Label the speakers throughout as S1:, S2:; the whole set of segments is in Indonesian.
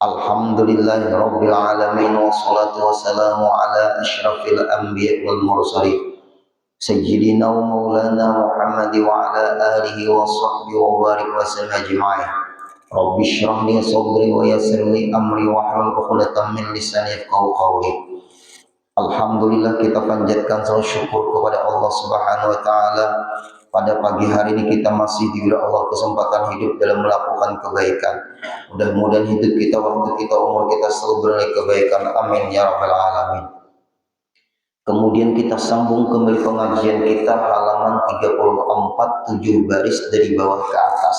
S1: Alhamdulillahi Rabbil Alamin wassalatu wassalamu ala asyrafil anbiya wal mursalin Sayyidina wa maulana Muhammad wa ala alihi wa sahbihi wa barik wa sallam ajma'in. Rabbi syrah li sadri wa yassir li amri wa hlul 'uqdatam min lisani yafqahu qawli. Alhamdulillah, kita panjatkan salam syukur kepada Allah Subhanahu wa taala. Pada pagi hari ini kita masih diberi Allah kesempatan hidup dalam melakukan kebaikan. Mudah-mudahan hidup kita, waktu kita, umur kita selalu bernilai kebaikan. Amin ya rabbal alamin. Kemudian kita sambung kembali pengajian kita halaman 34, 7 baris dari bawah ke atas.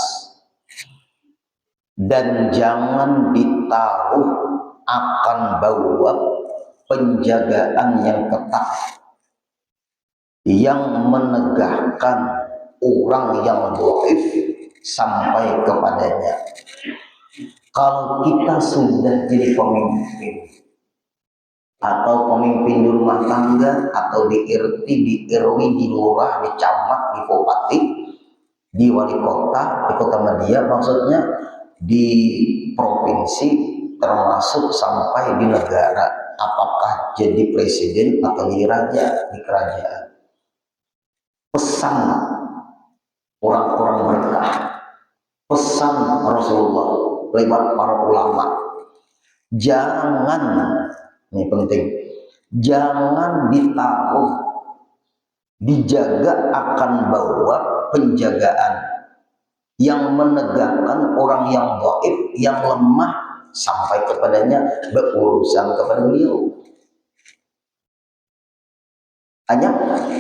S1: Dan jangan ditaruh akan bawa penjagaan yang ketat yang menegahkan orang yang dhaif sampai kepadanya. Kalau kita sudah jadi pemimpin atau pemimpin di rumah tangga atau di RT, di RW, di lurah, di camat, di bupati, di wali kota, di kota media, maksudnya di provinsi, termasuk sampai di negara, apakah jadi presiden atau jadi raja di kerajaan. Pesan orang-orang berkah, pesan Rasulullah lewat para ulama, jangan, ini penting, jangan ditaruh, dijaga akan bawa penjagaan yang menegakkan orang yang dhaif, yang lemah sampai kepadanya berurusan kepada beliau. Hanya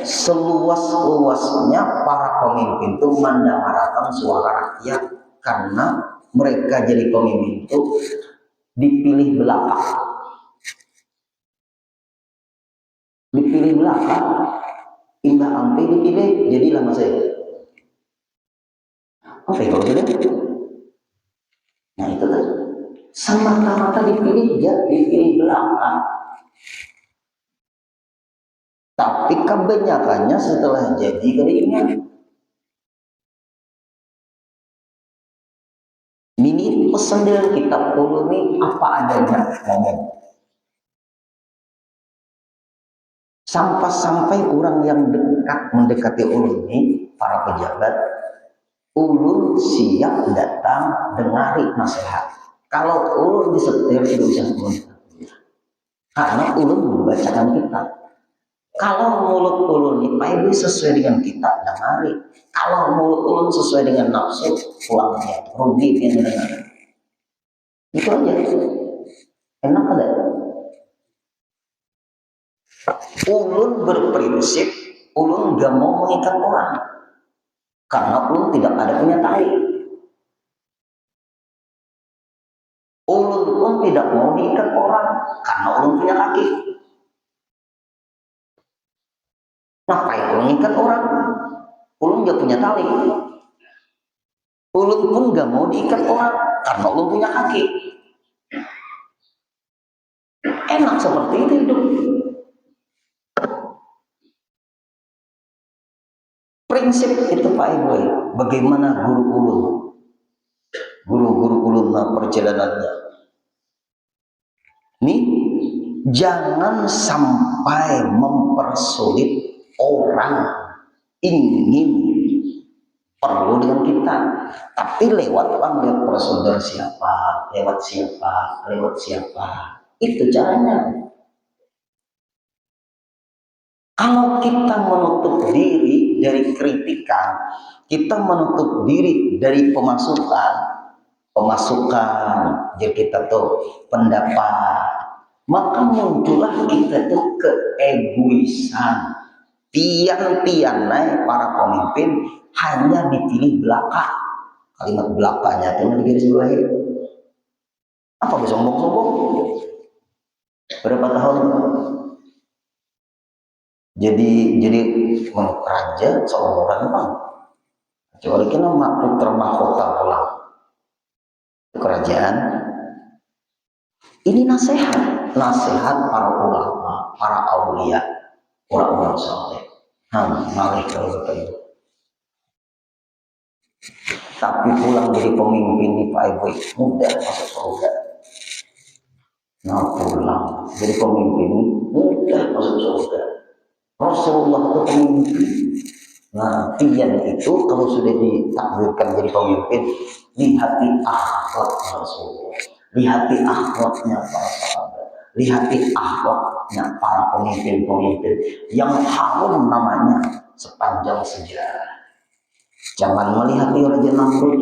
S1: seluas-luasnya para pemimpin itu mendamarakan suara rakyat, karena mereka jadi pemimpin itu dipilih belakang. Dipilih belakang, indah ampe dipilih, jadilah saya. Oke, kalau sudah, nah itu kan semata-mata dipilih, ya dipilih belakang. Tapi kebanyakannya setelah jadi keringat. Ini pesan dari kitab ulun ini apa adanya ngomong. Sampai orang yang mendekati ulun ini, para pejabat, ulun siap datang dengari nasihat. Kalau ulun disetir itu bisa ulun, karena ulun membacakan kitab. Kalau mulut ulun ini sesuai dengan kita, dengari. Kalau mulut ulun sesuai dengan nafsu, pulangnya rugi dia mendengar. Itu aja. Enak ada. Ulun berprinsip, ulun gak mau mengikat orang, karena ulun tidak ada punya tai. Ulun pun tidak mau diikat orang, karena ulun punya kaki. Ngapain ulun ikat orang? Ulun gak punya tali. Ulun pun gak mau diikat orang, karena ulun punya kaki. Enak seperti itu hidup. Prinsip itu Pak Ibu, bagaimana guru ulun, guru-guru ulun perjalanannya. Nih, jangan sampai mempersulit orang ingin perlu dengan kita, tapi lewat apa? Lewat prosedur siapa, lewat siapa, lewat siapa. Itu caranya. Kalau kita menutup diri dari kritikan, kita menutup diri dari pemasukan, jadi kita tuh pendapat, maka muncullah kita tuh keegoisan. Pian-pianai para pemimpin hanya dipilih belaka. Kalimat belakanya itu di garis bawahi. Apa bisa sombong-sombong? Berapa tahun? Jadi raja seorang bang. Kecuali kita putra mahkota pulang ke kerajaan. Ini nasihat para ulama, para aulia, orang-orang saleh. Malih kalau begitu. Tapi pulang jadi pemimpin di Pak Ibu mudah masuk surga. Nah pulang jadi pemimpin mudah masuk surga. Rasulullah itu pemimpin. Nah, pian itu kalau sudah ditakdirkan jadi pemimpin, lihati akhlak Rasulullah, lihati akhlaknya para sahabat, lihati akhlaknya para pemimpin-pemimpin yang harum namanya sepanjang sejarah. Jangan melihati Raja Namrud,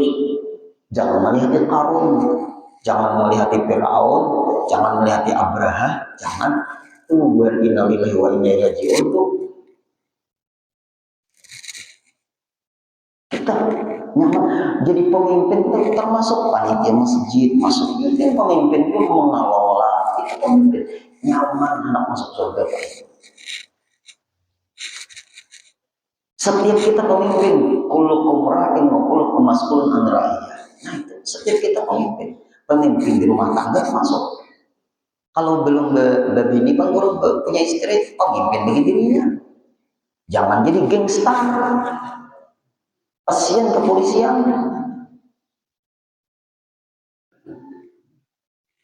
S1: jangan melihati Qarun, jangan melihati Fir'aun, jangan melihati Abraha, jangan. Tuhan innalillahi wa inna ilaihi raji'un tuh kita nyaman jadi pemimpin termasuk panitia masjid, masuk itu pemimpin itu mengelola, itu pemimpin nyaman anak masuk surga. Setiap kita pemimpin, kullukum ra'in wa kullukum mas'ulun an ra'iyah. Nah itu setiap kita pemimpin, pemimpin di rumah tangga masuk. Kalau belum berbini bang guru punya istri, pemimpin bagi dirinya. Jangan jadi gangster. Kasihan kepolisian.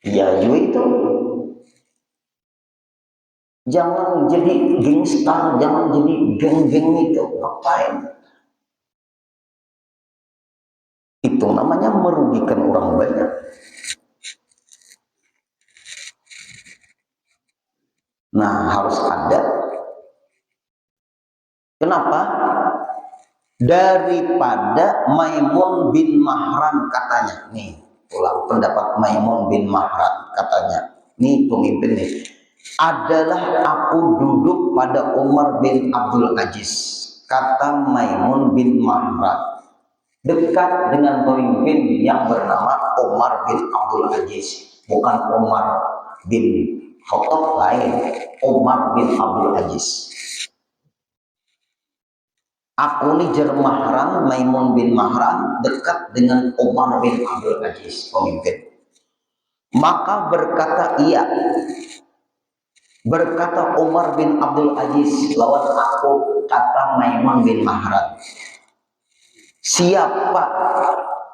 S1: Ya juga itu. Jangan jadi gangster, jangan jadi geng-geng itu. Ngapain? Itu namanya merugikan orang banyak. Nah harus ada. Kenapa? Daripada Maimun bin Mahran katanya. Nih, ulang pendapat Maimun bin Mahran katanya. Nih pemimpin nih. Adalah aku duduk pada Umar bin Abdul Aziz. Kata Maimun bin Mahran. Dekat dengan pemimpin yang bernama Umar bin Abdul Aziz. Bukan Umar bin Khattab lain. Umar bin Abdul Aziz. Aku ini Mahran, Maimun bin Mahran dekat dengan Umar bin Abdul Aziz, pemimpin. Maka berkata ia, berkata Umar bin Abdul Aziz lawan aku, kata Maimun bin Mahran. Siapa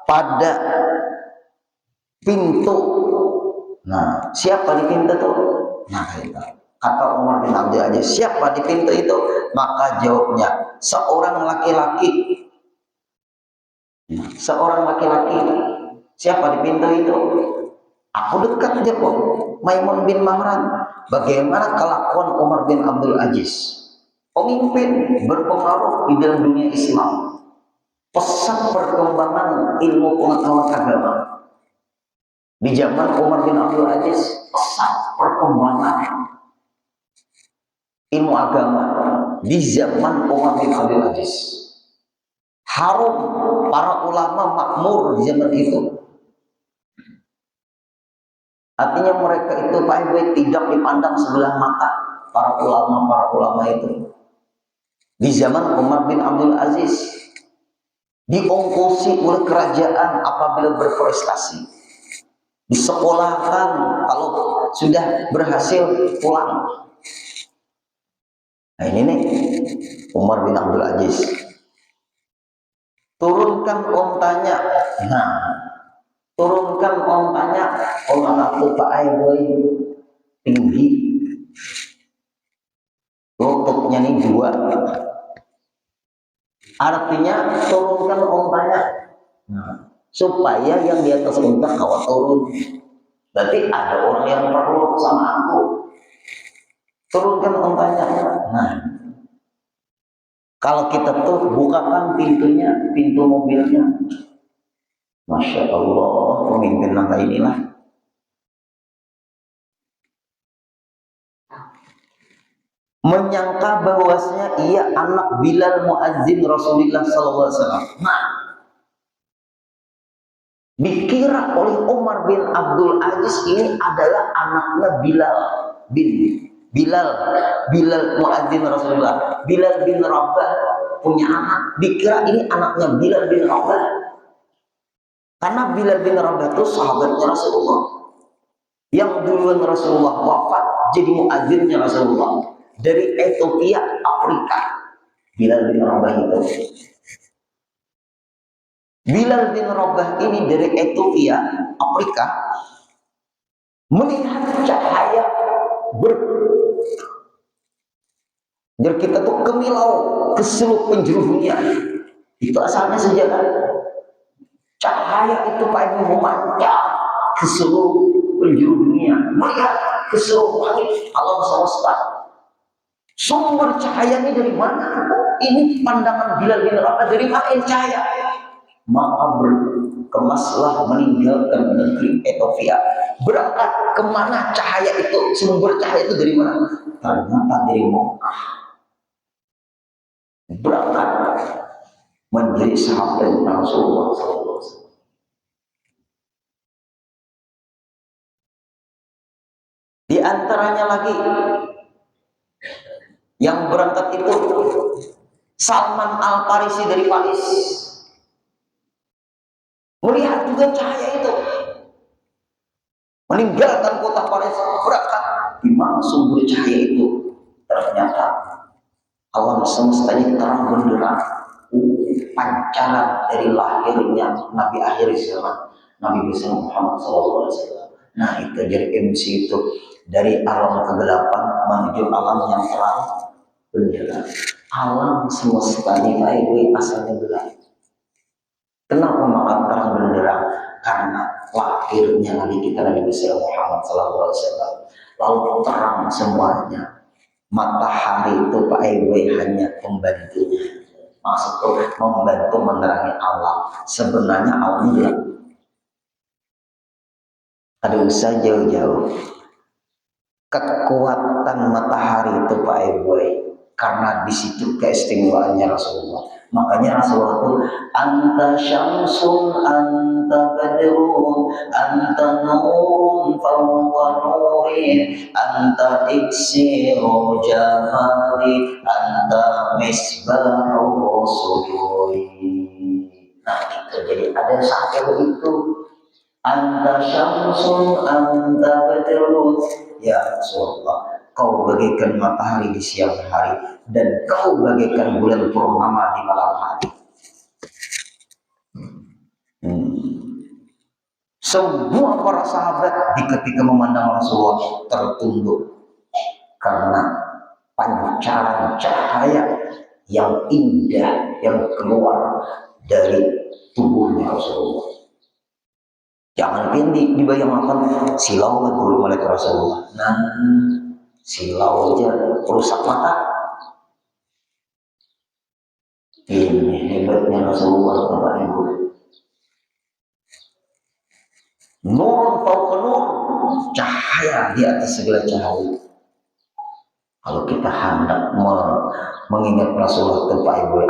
S1: pada pintu? Nah, siapa di pintu itu? Nah, itu. Kata Umar bin Abdul Aziz, siapa di pintu itu? Maka jawabnya, seorang laki-laki. Seorang laki-laki. Siapa di pintu itu? Aku dekat jawab Maimun bin Mahran. Bagaimana kelakuan Umar bin Abdul Aziz? Pemimpin berpengaruh di dalam dunia Islam. Pesat perkembangan ilmu pengetahuan agama. Di zaman Umar bin Abdul Aziz, pesat perkembangan ilmu agama di zaman Umar bin Abdul Aziz. Harum, para ulama makmur di zaman itu. Artinya mereka itu tidak dipandang sebelah mata para ulama itu. Di zaman Umar bin Abdul Aziz diongkosi oleh kerajaan apabila berprestasi. Disekolahkan kalau sudah berhasil pulang. Nah ini nih Umar bin Abdul Aziz. Turunkan ontanya. Nah, turunkan ontanya. Orang aku Pak Aiboy tinggi. Lututnya nih 2. Artinya turunkan ontanya. Nah, supaya yang di atas unta kawat turun. Berarti ada orang yang perlu sama aku. Turunkan ontanya. Nah, kalau kita tuh bukakan pintunya, pintu mobilnya. Masya Allah, pemimpin langkah inilah. Menyangka bahwasanya ia anak Bilal muadzin Rasulullah SAW. Nah, dikira oleh Umar bin Abdul Aziz ini adalah anaknya Bilal muadzin Rasulullah. Bilal bin Rabah punya anak. Dikira ini anaknya Bilal bin Rabah. Karena Bilal bin Rabah itu sahabatnya Rasulullah. Yang duluan Rasulullah wafat jadi muadzinnya Rasulullah. Dari Ethiopia, Afrika. Bilal bin Rabah itu. Bilal bin Rabah ini dari Ethiopia, Afrika. melihat cahaya biar kita tuh kemilau ke seluruh penjuru dunia. Itu asalnya sejarah. Cahaya itu paling memancar ke seluruh penjuru dunia, melihat ke seluruh langit alam semesta. Sumber cahaya ini dari mana? Ini pandangan Bilal bin Rabah, dari mana ini cahaya? Maka berkemaslah meninggalkan negeri Ethiopia, berangkat kemana cahaya itu, sumber cahaya itu dari mana? Ternyata dari Mekah. Berangkat menjadi sahabat Rasulullah SAW. Di antaranya lagi yang berangkat itu Salman Al-Farisi dari Paris. Melihat juga cahaya itu, meninggalkan kota Paris, berangkat di mana sumber cahaya itu. Ternyata alam semestanya terang benderang, pancaran dari lahirnya Nabi akhir zaman, Nabi besar Muhammad SAW. Nah, itu jadi MC itu, dari alam kegelapan menuju alam yang terang benderang. Alam semesta ini asalnya gelap. Kenapa maka terang benderang? Karena lahirnya Nabi kita Nabi besar Muhammad SAW. Lalu terang semuanya. Matahari itu Pak Ewe hanya pembantunya. Maksudnya membantu menerangi alam. Sebenarnya alamnya gelap. Ada usah jauh-jauh. Kekuatan matahari itu Pak Ewe, karena di situ keistimewaannya Rasulullah. Makanya Rasulullah itu anta syamsun, anta badrun, anta nurun fawqa nuri, anta iksiru jamali, anta misbahu suduri. Nah, itu jadi ada sampai begitu. Anta syamsun, anta badrun, ya Rasulullah, kau bagaikan matahari di siang hari dan kau bagaikan bulan purnama di malam hari. Semua para sahabat ketika memandang Rasulullah tertunduk karena pancaran cahaya yang indah yang keluar dari tubuhnya Rasulullah. Jangan dibayangkan silau lah dulu oleh Rasulullah. Nah, silau aja rusak mata. Ini hebatnya Rasulullah Bapak Ibu. Nur fauqa nur, cahaya di atas segala cahaya. Kalau kita hendak mengingat Rasulullah Bapak Ibu,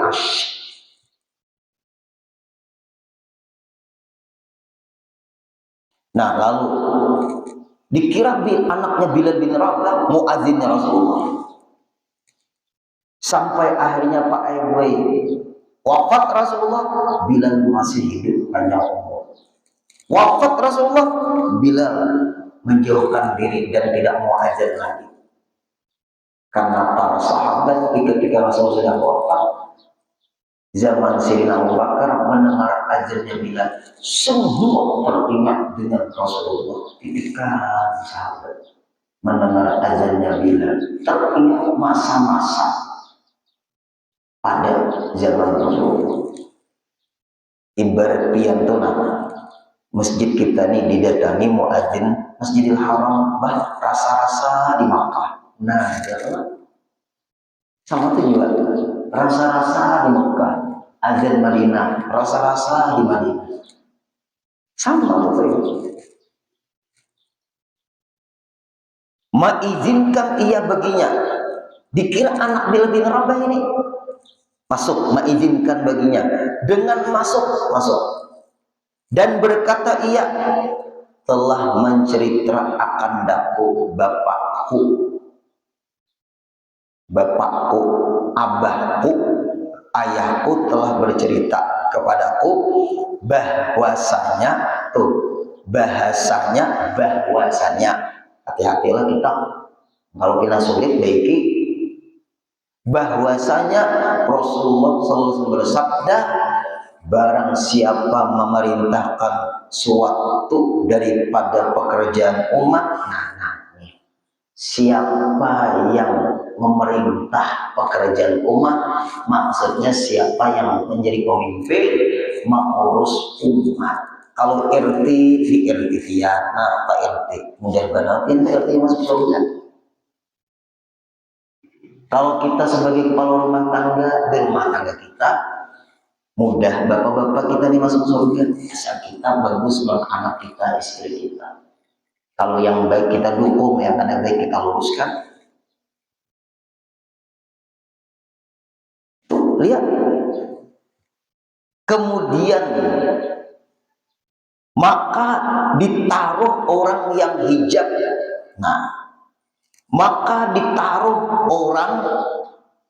S1: nah, lalu dikira anaknya Bilal bin Rabah muadzinnya Rasulullah. Sampai akhirnya Pak Ewe wafat Rasulullah, Bilal masih hidup panjang umur. Wafat Rasulullah, Bilal menjauhkan diri dan tidak mau azan lagi. Karena para sahabat ketika Rasulullah sudah wafat, zaman Sayyidina Abu Bakar mendengar azannya Bilal, semua teringat dengan Rasulullah. Ketika sahabat mendengar azannya Bilal, teringat masa-masa pada zaman Rasulullah. Ibarat piantuna, masjid kita ini didatangi muadzin Masjidil Haram, rasa-rasa di Makkah. Nah, ya, sama tujuan, rasa-rasa di Makkah. Azan Madinah, rasa-rasa di Madinah. Sama betul. Mengizinkan ia baginya. Dikira anak Bilal bin Rabah ini masuk, mengizinkan baginya dengan masuk. Dan berkata ia, telah mencerita akan daku bapakku, abahku, ayahku telah bercerita kepadaku bahwasanya hati-hatilah kita kalau kita sulit baiki, bahwasanya Rasulullah SAW bersabda, barang siapa memerintahkan suatu daripada pekerjaan umat, siapa yang memerintah pekerjaan umat, maksudnya siapa yang menjadi pemimpin mengurus umat. Kalau RT di RT nah Pak RT mudah banget RT masuk surga. Kalau kita sebagai kepala rumah tangga di rumah tangga kita mudah, bapak-bapak kita nih masuk surga, asal kita bagus buat anak kita, istri kita. Kalau yang baik kita dukung, yang ada baik kita luruskan. Tuh, lihat. Kemudian maka ditaruh orang yang hijab. Nah, maka ditaruh orang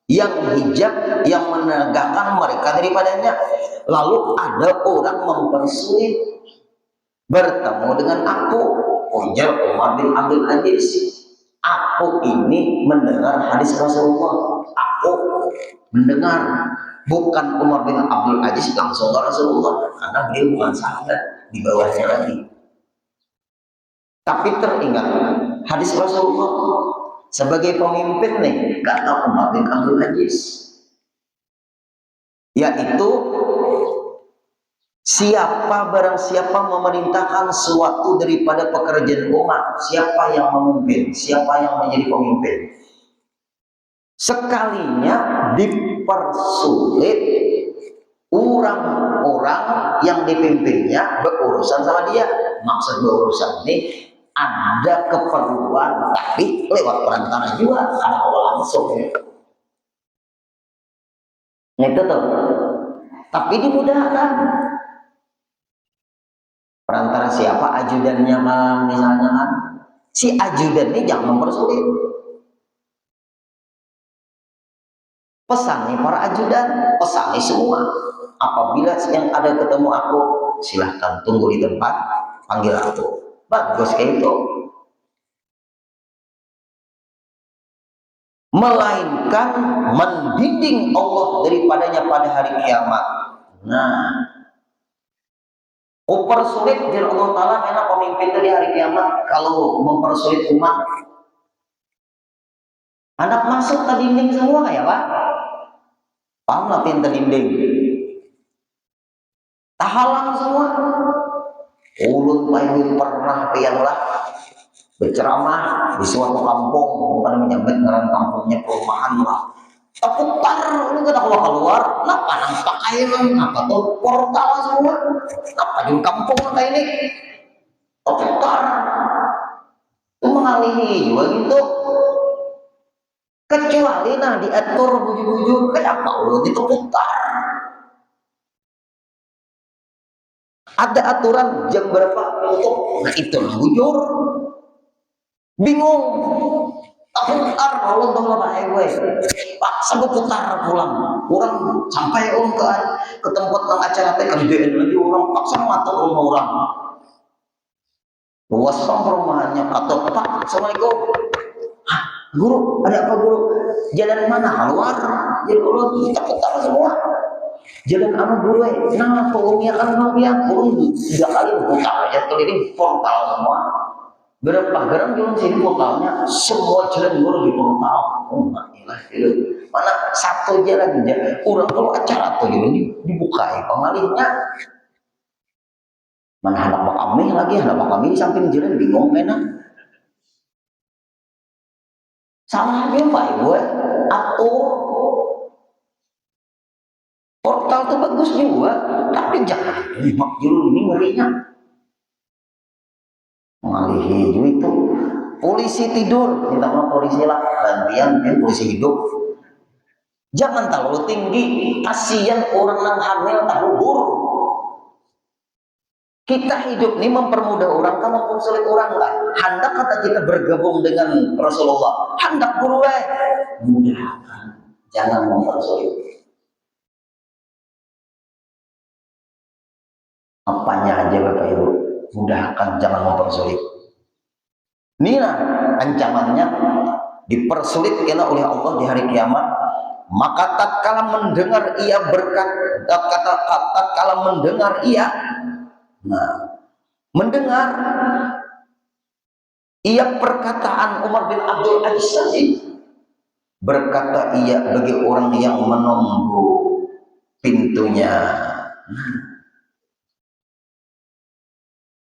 S1: yang hijab yang menegakkan mereka daripadanya. Lalu ada orang mempersulit bertemu dengan aku, ujar Umar bin Abdul Aziz. Aku ini mendengar hadis Rasulullah. Aku mendengar, bukan Umar bin Abdul Aziz langsung ke Rasulullah, karena beliau bukan sahabat, di bawahnya lagi. Tapi teringat hadis Rasulullah sebagai pemimpin nih, kata Umar bin Abdul Aziz, yaitu barang siapa memerintahkan suatu daripada pekerjaan umat, siapa yang memimpin, siapa yang menjadi pemimpin, sekalinya dipersulit orang-orang yang dipimpinnya berurusan sama dia. Maksud berurusan ini ada keperluan, tapi lewat perantara juga, ada Allah langsung. Itu tuh. Tapi dimudahkan. Perantara siapa? Ajudannya misalnya kan. Si ajudan ini jangan mempersulit. Pesannya para ajudan, pesannya semua. Apabila yang ada ketemu aku, silahkan tunggu di tempat, panggil aku. Bagus kayak itu. Melainkan membimbing Allah daripadanya pada hari kiamat. Nah, mempersulit dari Allah Ta'ala karena pemimpin dari hari kiamat. Kalau mempersulit umat, anak masuk ke dinding semua kayak Pak. Paham lah pintu dinding. Tahalang semua. Ulun paling pernah pianlah berceramah di suatu kampung, bukan menyambut dengan kampungnya perumahan lah. Terputar, ini kita keluar, kenapa nampak kainan, apa tuh portal semua, apa di kampung kayak ini, terputar, itu mengalihi juga gitu. Kecuali nah diatur buju-buju, kenapa ulun itu putar? Ada aturan jam berapa untuk, nah itu bujur, bingung. Putar kalau tolong gue pak sebut putar pulang orang sampai ke tempat yang acara teh kemudian lagi orang paksa mata orang luas perumahannya atau pak assalamualaikum. Hah, guru ada apa guru? Jalan mana keluar? Jadi guru kita putar semua jalan sama guru nah pokoknya kan yang guru 3 kali putar aja keliling portal semua. Berapa garam jalan sini portalnya semua jalan guru di portal. Oh ilah itu mana satu jalan aja orang kalau acara tuh ini dibukai pengalihnya mana anak kami lagi anak kami di samping jalan bingung enak salahnya pak ibu atur portal tuh bagus juga tapi jangan jalan ini ngerinya mengalihi itu polisi tidur minta maaf polisi lah gantian polisi hidup jangan terlalu tinggi kasihan orang yang hamil tak gugur kita hidup ini mempermudah orang kan mempersulit orang lah hendak kata kita bergabung dengan Rasulullah hendak guru mudahkan jangan mempersulit apanya aja Bapak Ibu mudahkan jangan mempersulit. Inilah ancamannya dipersulit oleh Allah di hari kiamat. Maka tatkala mendengar ia tatkala mendengar ia, nah, mendengar ia perkataan Umar bin Abdul Aziz tadi, berkata ia bagi orang yang menunggu pintunya.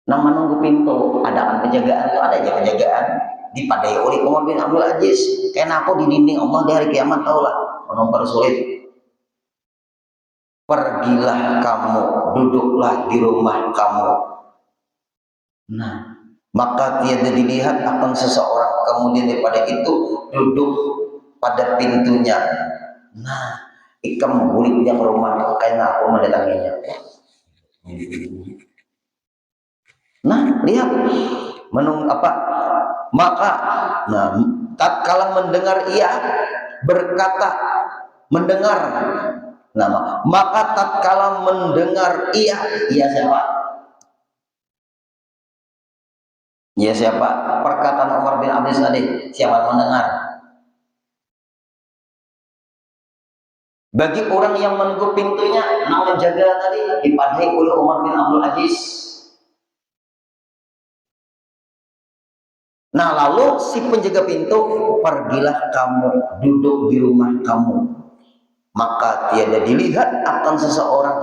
S1: Nah, menunggu pintu, ada penjagaan, itu ada aja penjagaan dipadai oleh Umar bin Abdul Aziz. Karena aku di dinding Allah di hari kiamat, taulah menomper sulit. Pergilah kamu, duduklah di rumah kamu. Nah, maka tiada dilihat akan seseorang kemudian daripada itu duduk pada pintunya. Nah, ikam bulik yang rumah karena aku mendatanginya. Nah, lihat apa? Maka, nah, tatkala mendengar ia berkata, mendengar. Nah, maka tatkala mendengar ia siapa? Ia siapa? Perkataan Umar bin Abdul Aziz tadi. Siapa mendengar? Bagi orang yang menunggu pintunya, nah menjaga tadi dipadai oleh Umar bin Abdul Aziz. Nah, lalu si penjaga pintu, pergilah kamu, duduk di rumah kamu. Maka tiada dilihat akan seseorang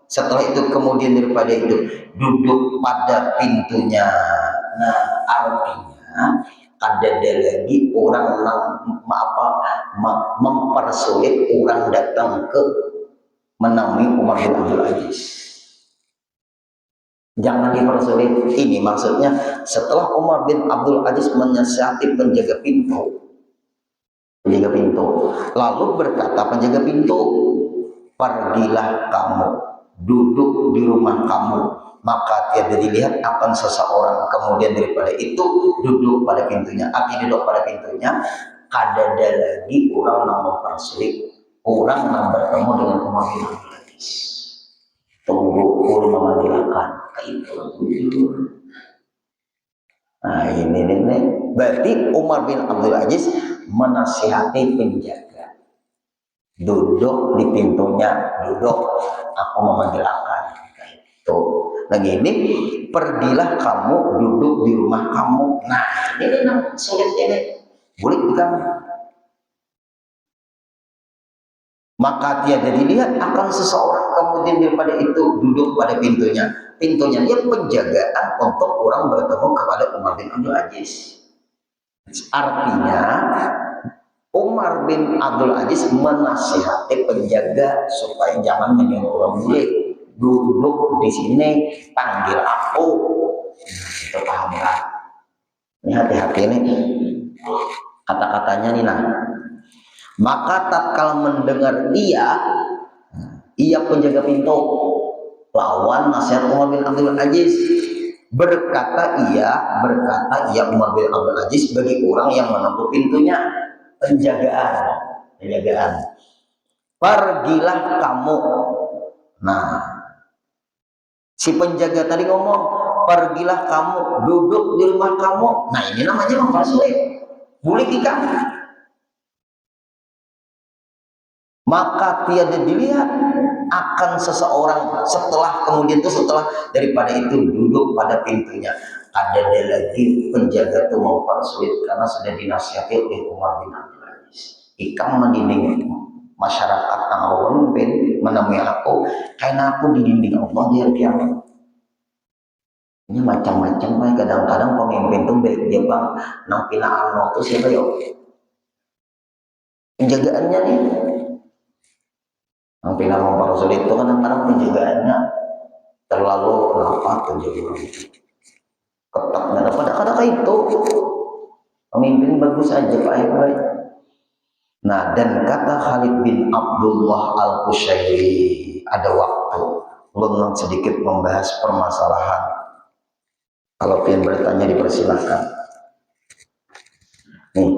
S1: setelah itu kemudian daripada itu duduk pada pintunya. Nah, artinya ada lagi orang mempersulit orang datang ke menemui Umar bin Abdul Aziz. Jangan dipersulit. Ini maksudnya setelah Umar bin Abdul Aziz menasihati penjaga pintu, lalu berkata penjaga pintu, pergilah kamu, duduk di rumah kamu, maka tiada dilihat akan seseorang kemudian daripada itu duduk pada pintunya. Arti duduk pada pintunya, ada lagi orang yang mempersulit orang yang bertemu dengan Umar bin Abdul Aziz. Tunggu ulun memanggilkan itu. Nah, ini berarti Umar bin Abdul Aziz menasihati penjaga, duduk di pintunya, duduk, aku memanggil akan. Tuh, lagi ini, pergilah kamu, duduk di rumah kamu. Nah, ini yang sulit ini, boleh bukan? Maka tiada dilihat akan seseorang kemudian daripada itu duduk pada pintunya. Pintunya dia penjagaan untuk orang bertemu kepada Umar bin Abdul Aziz. Artinya Umar bin Abdul Aziz menasihati penjaga supaya jangan menyuruh orang boleh duduk di sini, panggil aku. Itu paham ya? Ini hati-hati nih kata-katanya nih. Nah, maka tatkala mendengar ia penjaga pintu, lawan nasihat Umar bin Abdul Aziz, berkata ia Umar bin Abdul Aziz bagi orang yang menutup pintunya, penjagaan, pergilah kamu. Nah, si penjaga tadi ngomong, pergilah kamu, duduk di rumah kamu. Nah, ini namanya mempersulit. Boleh ikan. Maka tiada dilihat akan seseorang setelah daripada itu duduk pada pintunya. Ada lagi penjaga itu mempersulit karena sudah dinasihati oleh Umar bin Abdul Aziz. Ikam mendinding masyarakat yang awam menemui aku, karena aku di dinding Allah di hari kiamat. Ini macam-macam, kadang-kadang pemimpin itu baik dia bang, nang pinaan itu siapa yuk? Penjagaannya nih. Nang pinaan mempersulit itu kadang-kadang penjagaannya terlalu rapat, penjagaan ketat, nggak dapat kata-kata itu. Pemimpin bagus aja baik-baik. Nah, dan kata Khalid bin Abdullah Al-Qushairi, ada waktu belum sedikit membahas permasalahan. Kalau ingin bertanya dipersilakan. Nih,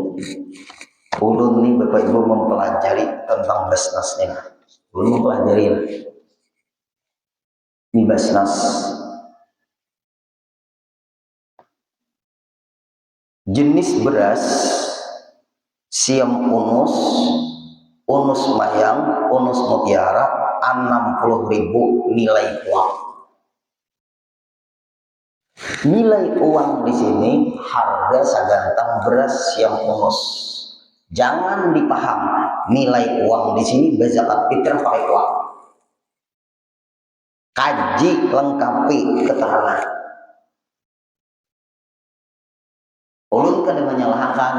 S1: ulun nih Bapak Ibu mempelajari tentang Basnas nih. Ulun mempelajari ini Basnas. Jenis beras siam unus unus mayang, unus mutiara 60.000 nilai uang. Nilai uang di sini harga sagantang beras yang unus. Jangan dipaham nilai uang di sini berzakat fitrah pakai uang. Kaji lengkapi keterangan. Ulun kada menyalahkan,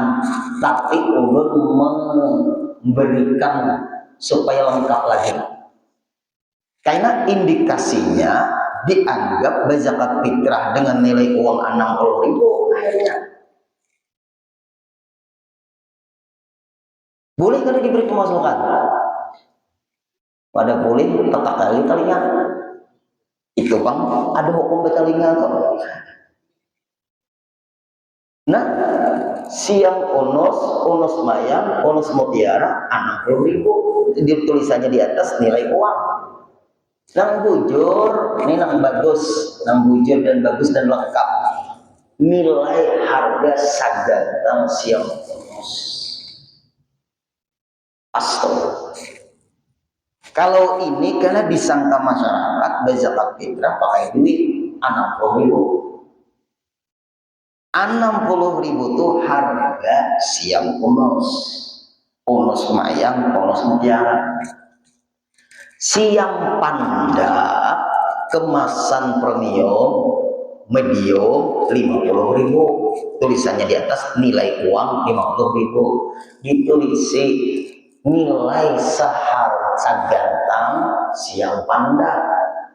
S1: tapi ulun memberikan supaya lengkap lagi. Karena indikasinya dianggap berzakat fitrah dengan nilai uang 60.000 akhirnya. Boleh kada diberi pemasukan? Pada boleh tetap kali telinga. Itu bang, ada hukum bertelinga kok. Nah, siang unus mayang, unus mutiara 60.000. Di tulisannya di atas nilai uang. Nang bujur, ini nang bagus, nang bujur dan bagus dan lengkap. Nilai harga sagantang siang unus. Astaga. Kalau ini karena disangka masyarakat berzakat fitrah pakai duit 60.000. 60.000 itu harga siang unus mayang, unus mutiara. Siang panda kemasan premium medium 50.000. Tulisannya di atas nilai uang 50.000. Ditulisi nilai sagantang siang panda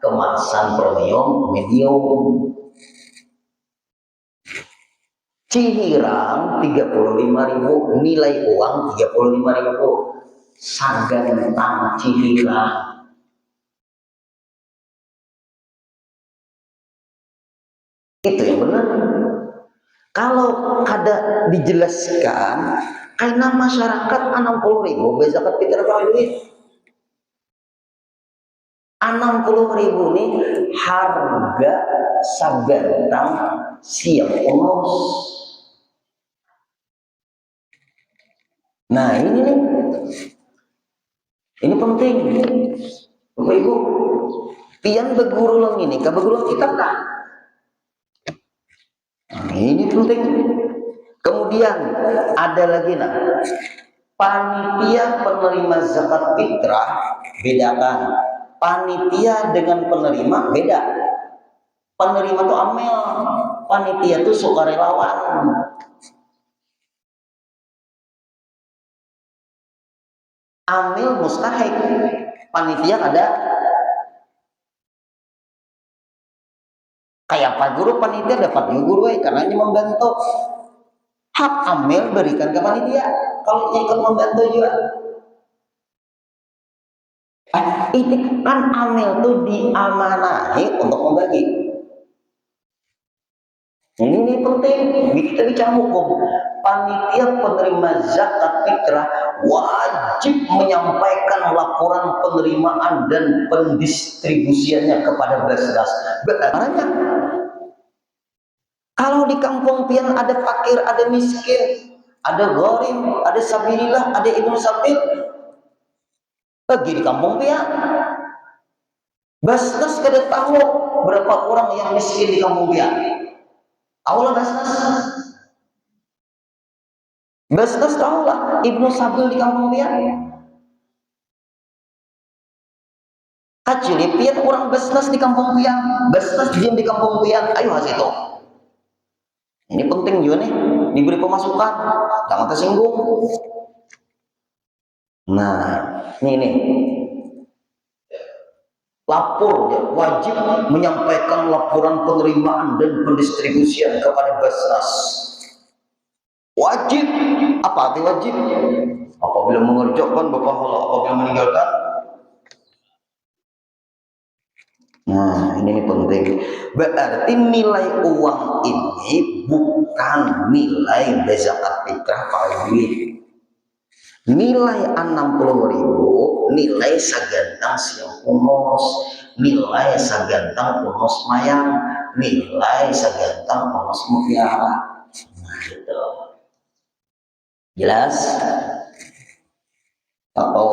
S1: kemasan premium medium. Cihirang 35.000, nilai uang 35.000. Sagantang Cihirang. Itu yang benar. Kalau kada dijelaskan, karena masyarakat 60.000 berzakat fitrah pakai duit. 60.000 ini harga sagantang siang unus. Nah ini nih, ini penting, Bapak Ibu. Pian berguru lang ini, berguru kita kan? Nah, ini penting. Kemudian ada lagi panitia penerima zakat fitrah bedakan. Panitia dengan penerima beda. Penerima itu amil, panitia itu sukarelawan. Amil mustahik, panitia ada. Kayak Pak Guru, panitia dapat guru karena hanya membantu. Hak amil berikan ke panitia kalau ikut membantu juga. Ini kan amil itu diamanahi untuk membagi. Ini penting, kita bicara hukum. Panitia penerima zakat fitrah wajib menyampaikan laporan penerimaan dan pendistribusiannya kepada Basnas. Berarti kalau di kampung pian ada fakir, ada miskin, ada gharim, ada sabilillah, ada ibnu sabil, bagi di kampung pian. Basnas kada tahu berapa orang yang miskin di kampung pian. Awalnya Basnas tahu lah ibnu sabil di kampung pian. Kacili pian orang Basnas di kampung pian, Basnas diam di kampung pian. Ayo hasil itu. Ini penting juga nih, diberi pemasukan, jangan tersinggung. Nah, ini lapor, ya, wajib menyampaikan laporan penerimaan dan pendistribusian kepada Basnas. Wajib, apa arti wajib? Apabila mengerjakan bapak Allah, apabila meninggalkan. Nah, ini penting. Berarti nilai uang ini bukan nilai zakat fitrah pakai duit. Nilai 60.000, nilai sagantang siang unus, nilai sagantang unus mayang, nilai sagantang unus mutiara. Nah, gitu. Jelas? Atau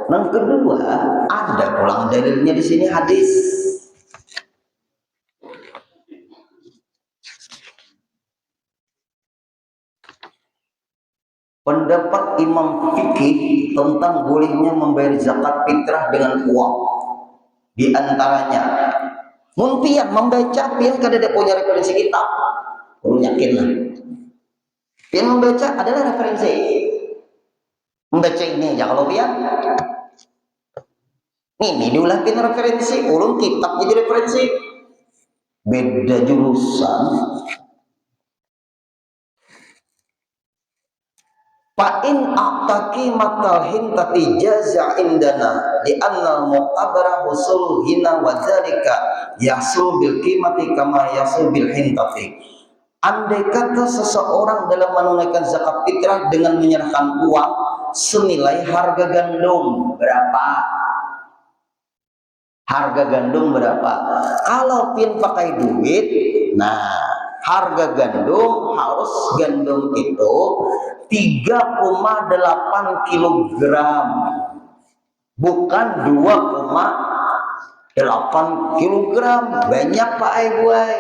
S1: yang kedua, ada pulang dalilnya di sini hadis. Pendapat Imam Fikih tentang bolehnya membayar zakat fitrah dengan uang. Di antaranya, pian membaca, pian kada ada punya referensi kitab. Perlu yakin lah. Pian membaca adalah referensi. Membaca ini aja kalau pian. Ini diulah pian referensi, ulun kitab jadi referensi. Beda jurusan. Fa'in a'taki matal hintati jaza indana li'anna muqabara husul hina wa dzalika yasul bil qimati kama yasul bil hintati. Andai kata seseorang dalam menunaikan zakat fitrah dengan menyerahkan uang senilai harga gandum berapa? Harga gandum berapa? Kalau pin pakai duit, nah harga gandum harus gandum itu 3,8 kilogram, bukan 2,8 kilogram. Banyak Pak Aibuai.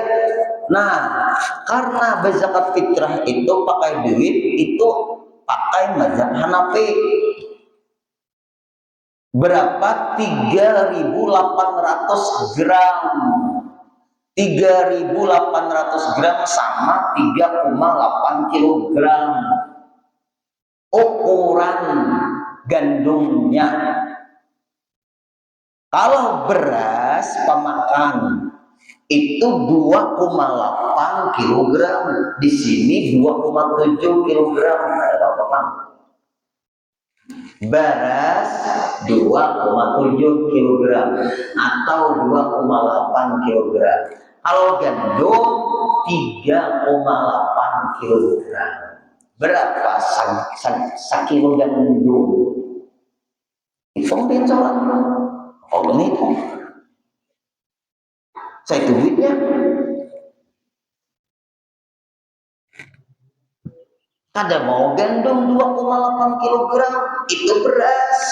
S1: Nah, karena berzakat fitrah itu pakai duit, itu pakai mazhab Hanafi. Berapa? 3.800 gram. 3.800 gram sama 3,8 kilogram. Ukuran gandumnya. Kalau beras pemakan itu 2,8 kilogram. Di sini 2,7 kilogram. Ada apa? Beras 2,7 kilogram atau 2,8 kilogram. Kalau gandum 3,8 kilogram. Berapa sekilo gandum? Hitung dia coba. Oh ini saya duitnya. Kada mau gandum 2,8 kilogram itu beras.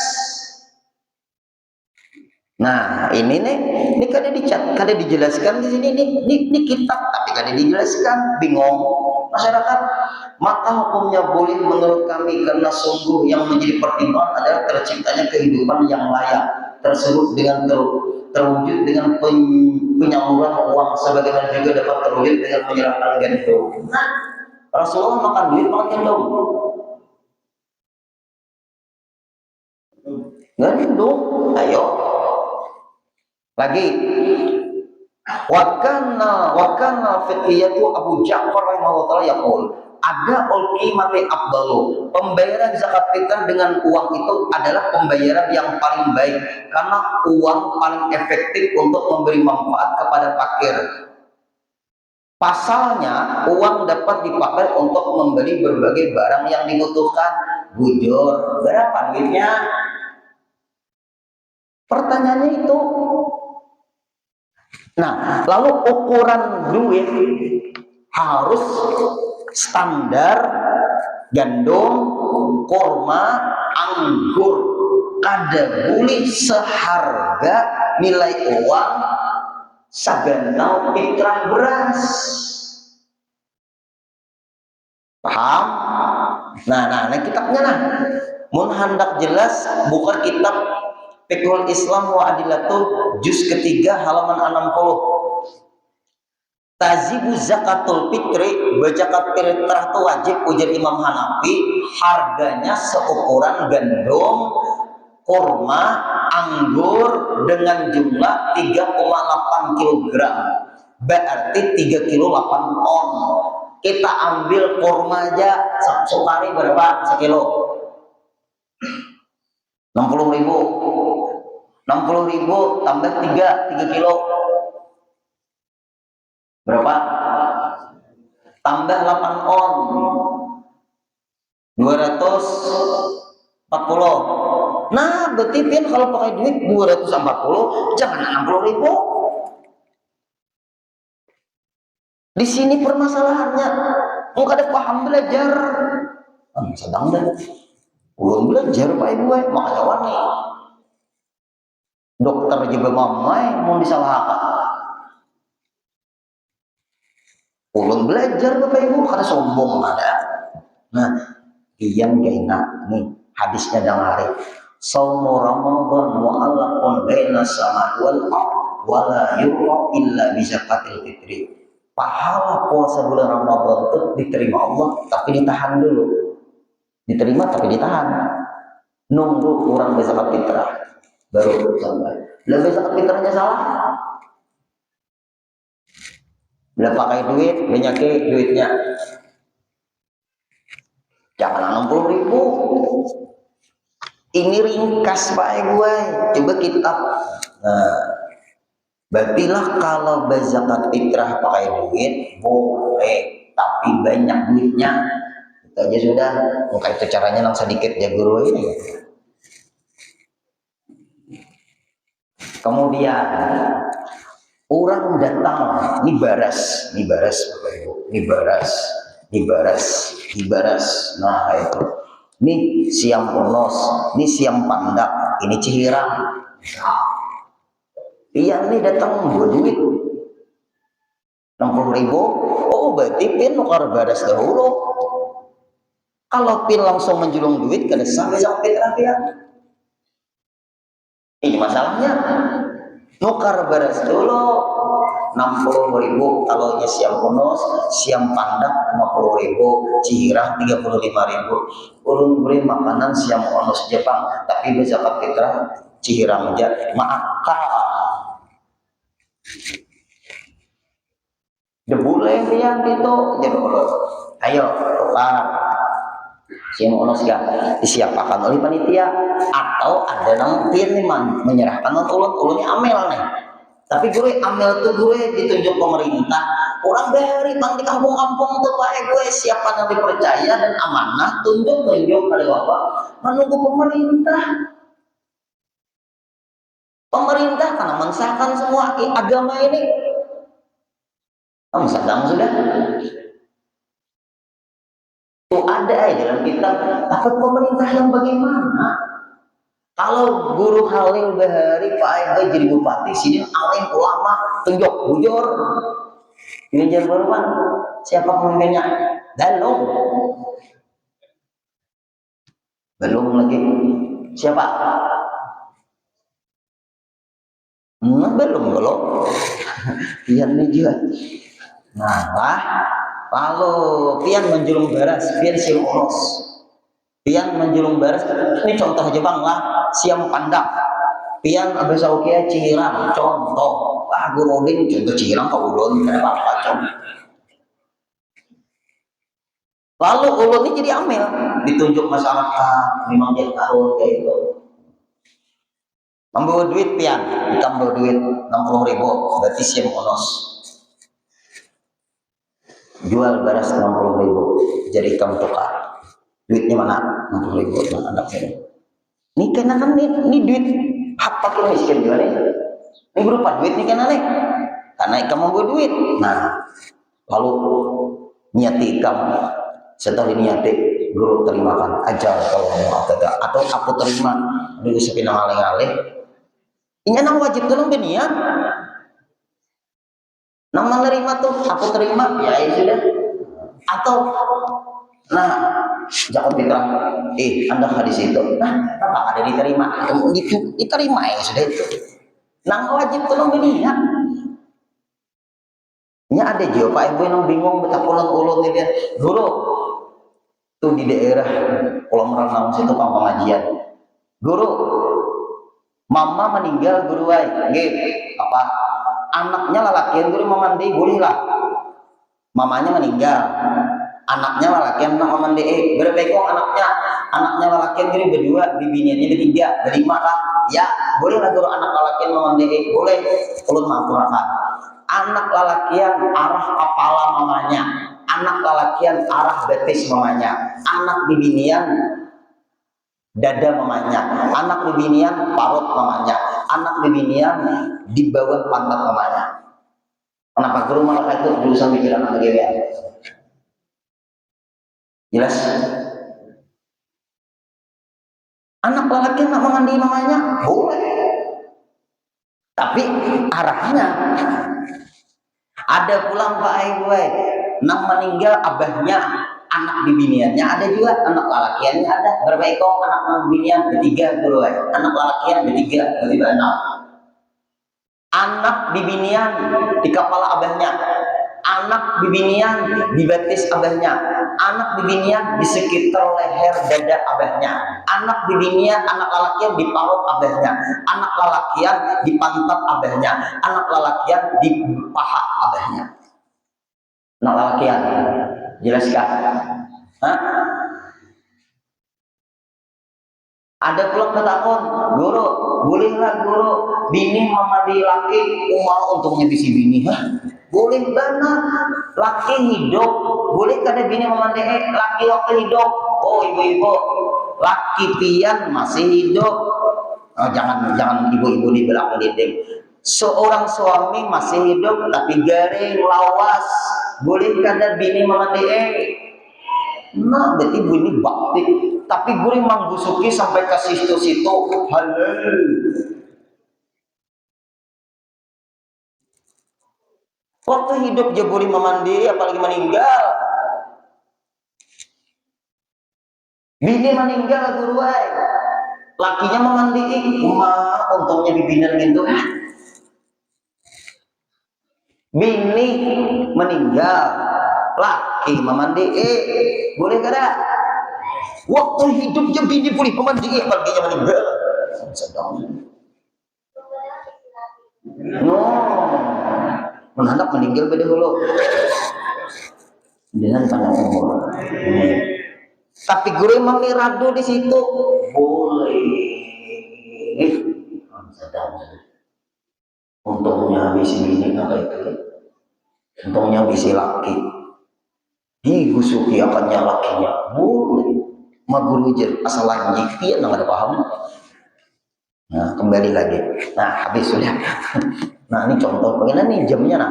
S1: Nah ini nih, ini kada dijelaskan di sini ini kitab tapi kada dijelaskan, bingung masyarakat. Maka hukumnya boleh menurut kami karena sungguh yang menjadi pertimbangan adalah terciptanya kehidupan yang layak tersebut dengan terwujud dengan penyaluran uang sebagaimana juga dapat terwujud dengan menyerahkan gandum. Nah, Rasulullah makan duit makan gandum. Gandum, ayo. Lagi. Wakana fiqhiyatu Abu Ja'far rahimahullah taala yaqul, ada ulqimati afdalu. Pembayaran zakat fitrah dengan uang itu adalah pembayaran yang paling baik karena uang paling efektif untuk memberi manfaat kepada fakir. Pasalnya, uang dapat dipakai untuk membeli berbagai barang yang dibutuhkan. Bujur, berapa duitnya? Pertanyaannya itu. Nah, lalu ukuran duit harus standar gandum, kurma, anggur. Kada boleh seharga nilai uang sagantau fitrah beras. Paham? Nah kitabnya nah. Mun hendak jelas buka kitab Fiqhul Islam wa Adilatul juz ketiga halaman 60. Tazibu zakatul fitri, berzakat fitrah itu wajib ujar Imam Hanafi, harganya seukuran gandum, kurma, anggur dengan jumlah 3,8 kg. Berarti 3 kilo 8 on. Kita ambil kurma aja sekali berapa sekilo? 60.000. 60.000 tambah 3 kilo. Berapa? Tambah 8 on. 240. Nah, berarti pian kalau pakai duit 240, jangan 60.000. Di sini permasalahannya, mau kada paham belajar. Sedang dah. Ulun belajar Pak Ibu makanya wani. Dokter juga mamai mau disalahkan. Ulun belajar Bapak Ibu kada sombong ada. Nah, iyan kaina nih hadisnya dangare. Saumu Ramadan mu'allaqun baina sama wal ard wala yura illa bi zakatil fitri. Pahala puasa bulan Ramadan itu diterima Allah tapi ditahan dulu. Diterima tapi ditahan. Nunggu kurang berzakat fitrah baru sampai. Lah zakat fitrahnya salah. Lah pakai duit, banyak duitnya. Jangan 60.000. Ini ringkas Pak gue. Coba kitab. Nah, berartilah kalau berzakat fitrah pakai duit boleh, tapi banyak duitnya. Itu aja sudah. Maka itu caranya langsung sedikit ya guru ini. Kemudian orang datang ini baras Bapak Ibu, ini baras. Nah itu, ini siam unos, ini siam pandak, ini cihirang. Iya ini datang buat duit 60.000. Oh berarti pin nukar baras dahulu. Kalau pin langsung menjulung duit, kada sampai terakhir. Ini masalahnya. Nukar baras dulu 60.000, kalau siam unos, siam pandak 50.000, cihirang 35.000. Ulun beri makanan siam unos Jepang, tapi berzakat fitrah cihirang aja maakal. Boleh yang gitu, jadi ulun. Ayo tukar siam unos ya disiapkan oleh panitia atau ada nang pilihan menyerahkan ulunnya amel nih. Tapi gue amel tuh gue ditunjuk pemerintah. Orang dari bang di kampung-kampung tuh Pak gue siapa yang dipercaya dan amanah tunjuk kali apa menunggu pemerintah. Pemerintah karena mensahkan semua agama ini. Sedang sudah. Tuh ada dalam kitab. Tapi pemerintah yang bagaimana? Kalau guru Halil Bahari Pak Ega jadi bupati sini alim ulama tunjuk bujur Ganjar Baruan siapa pemimpinnya? Belum lagi siapa? Belum pian juga. Nah kalau pian menjulung baras pian siuros pian menjulung baras ini contoh aja bang lah siam pandak pian abis oke cihirang contoh guru odin contoh cihirang kau ulun apa contoh. Lalu ulun ini jadi amil ditunjuk masyarakat 5 tahun kayak itu membawa duit pian ditambah duit 60.000 berarti siam unos jual baras 60.000 jadi kamu tukar duitnya mana 60.000 anak saya ini karena kan ini duit hak pakai miskin juga nih ini berupa duit nih karena kamu buat duit. Nah lalu niati kamu setelah niati guru terimakan ajar kalau mau atau aku terima dulu sepinang alih-alih ini nang wajib tolong beniat nang menerima tuh aku terima ya sudah atau nah zakat fitrah anda hadis itu apa ada diterima diterima ya sudah itu nang wajib tolong beniat nya ada juga Pak Ibu yang bingung betapa ulun gitu guru tuh di daerah kolam renang situ pang pengajian guru mama meninggal guru apa anaknya lalakian guru memandi boleh lah mamanya meninggal anaknya lalakian nak memandi berapa ekor anaknya lalakian guru berdua bibiniannya bertiga berlima lah ya boleh lah guru anak lalakian memandi boleh ulun mengaturakan anak lalakian arah kepala mamanya anak lalakian arah betis mamanya anak bibinian dada mamanya anak bibinian parut mamanya anak bibinian di bawah pantat mamanya kenapa guru malah itu berusaha mikiran anak dia jelas Anak lelaki nak mengandi mamanya boleh, tapi arahnya ada pulang Pak Ibu, nang meninggal abahnya, anak bibiniannya ada juga, anak lelakiannya ada. Berapa ekor anak bibinian? Bertiga bro, anak lelakian bertiga, berarti enam. Anak bibinian di kepala abahnya, anak bibinian di betis abahnya, anak bibinian di sekitar leher dada abahnya, anak bibinian, anak lelakian di parut abahnya, anak lelakian di pantat abahnya, anak lelakian di paha abahnya. Anak lelakian, jelaskan? Hah? Ada pula ketakon, guru, bolehlah guru bini memandi laki, umar untungnya bisi bini, hah? Boleh banget, laki hidup, boleh kada bini memandi laki waktu hidup. Oh ibu-ibu, laki pian masih hidup. Oh, jangan ibu-ibu di belakang dinding. Seorang suami masih hidup tapi garing lawas, boleh kada bini memandi Nah, berarti bunyi bakti. Tapi gue manggusuki sampai ke situ-situ halal. Waktu hidup dia boleh memandi, apalagi meninggal. Bini meninggal guru lakinya memandi, untungnya bibinan gitu. Bini meninggal, laki memandi, boleh kada? Waktu hidupnya bini boleh memandi, apalagi meninggal. Sedang. No, menghadap meninggal beda dulu. Dengan panjang umur. Tapi guru memirado di situ boleh. Sedang. Untungnya bisi bini apa itu? Untungnya bisi laki. Digusuki akannya lakinya boleh. Maguru jer asal lanjut dia nggak ada paham. Nah kembali lagi. Nah habis sudah. Nah ini contoh bagaimana nih jamnya nah.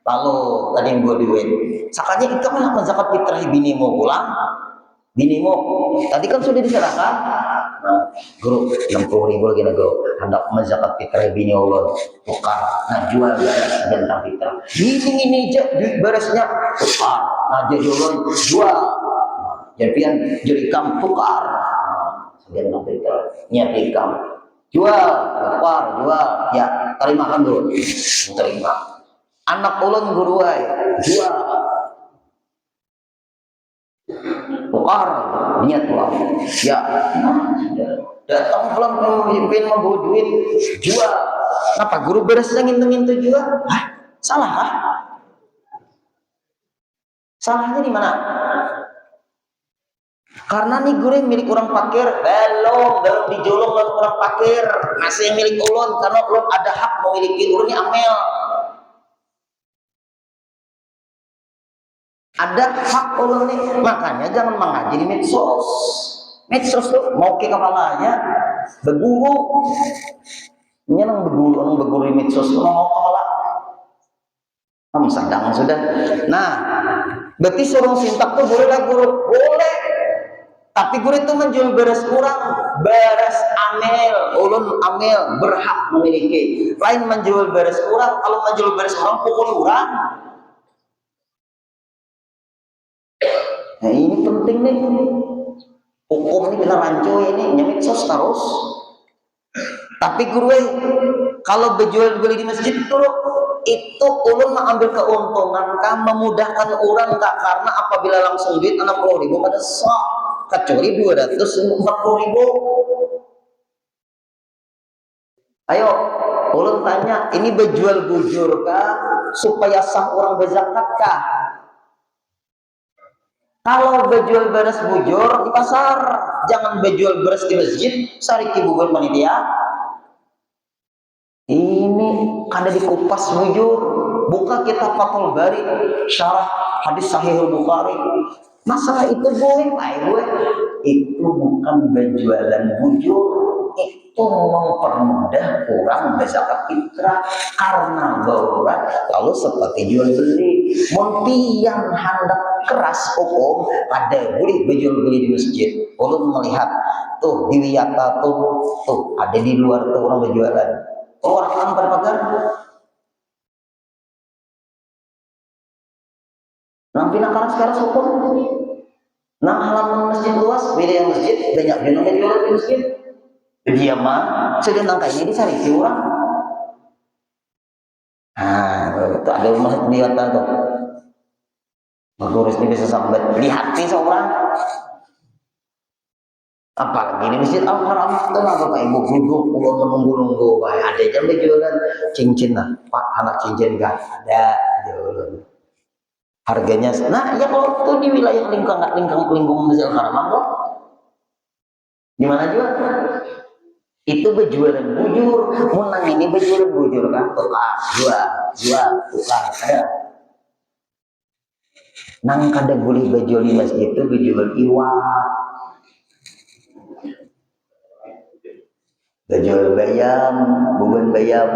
S1: Lalu tadi yang gue duit. Sakanya itu kan zakat fitrah binimu pulang. Binimu tadi kan sudah diserahkan. Nah, guru 60.000 lagi nah guru. Hendak zakat fitrah bini Allah tukar. Nah jual beres tentang fitrah. Ini duit beresnya tukar. Nah jadi Allah jual. Jadi ikam tukar. Tentang fitrah. Niat ikam. Jual, jual. Ya terima kan dulu. Terima. Anak ulun guruai jual tukar niat uang ya datang pulang pemimpin membawa duit jual apa guru beresnya ngintu juga salah kah? Salahnya di mana? Karena nih guru milik orang fakir belum dijolong oleh orang fakir masih milik ulun karena ulun ada hak memiliki ulunnya amel. Ada hak ulun nih, makanya jangan mengaji di medsos. Medsos tuh mau ke kepalanya, beguru. Ini yang beguru di medsos tuh mau kepala. Kamu sedang sudah. Nah, berarti suruh sintak tuh boleh lah guru, boleh. Tapi guru itu menjual beres kurang, beres amel, ulun amel berhak memiliki. Lain menjual beres kurang, kalau menjual beres kurang pukul orang. Nah ini penting nih, hukum ini kita rancu ini nyamit sos terus. Tapi guru kalau berjual beli di masjid itu ulun mengambil keuntungan kan memudahkan orang tak karena apabila langsung duit 60.000 pada sok kecuali 240.000. Ayo ulun tanya ini berjual bujur kah supaya sah orang berzakat kah? Kalau berjual beres bujur di pasar, jangan berjual beres di masjid, sariki bubur panitia. Ini ada di kupas bujur. Buka kitab Fathul Bari, syarah hadis Sahihul Bukhari. Masalah itu boleh, Pak. Itu bukan berjualan bujur. itu mempermudah orang berzakat fitrah karena darurat. Lalu seperti jual beli, montian hendak keras hukum pada boleh berjual beli di masjid. Ulun melihat tuh di Wiyata tuh ada di luar tuh orang berjualan. Orang berpagar. Nampi nak keras hukum. Nah halaman masjid luas, beda yang masjid banyak yang jualan di masjid. Dia mah sudah nangkainya dicari si orang. Nah, itu ada rumah di kota tuh. Bagus ini bisa sambat lihat nih seorang. Apalagi di masjid Al Haram itu lah bapak ibu duduk pulau menunggu ada jam jualan cincin lah. Pak anak cincin kan ada jualan. Harganya, nah ya kalau tuh di wilayah lingkungan masjid Al Haram kok. Di mana juga? Itu berjualan bujur, menang ini berjualan bujur kan, tukar, jual, tukar, ada. Nang kada boleh berjual di masjid itu berjual iwak, berjual bayam, bukan bayam.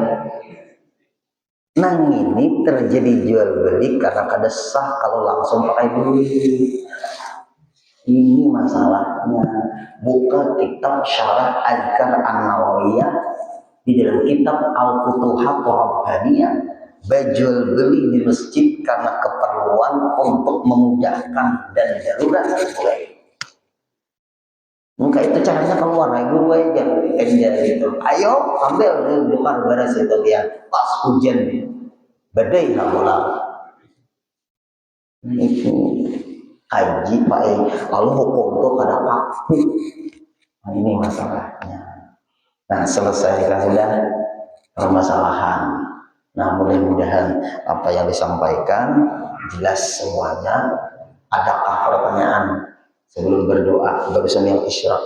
S1: Nang ini terjadi jual beli karena kada sah kalau langsung pakai duit. Ini masalahnya. Buka kitab Syarah Adhkar An-Nawawiyah di dalam kitab Al-Futuhat Rabbaniyah, berjual beli di masjid karena keperluan untuk memudahkan dan darurat boleh. Maka itu caranya keluar guru aja gitu. Ayo ambil bukan beras itu dia pas hujan badai hamulah. Itu haji Pak, lalu hukum itu kada kaku. Nah, ini masalahnya. Nah selesai sudah permasalahan. Nah mudah-mudahan apa yang disampaikan jelas semuanya. Adakah pertanyaan sebelum berdoa barusan yang isyraq?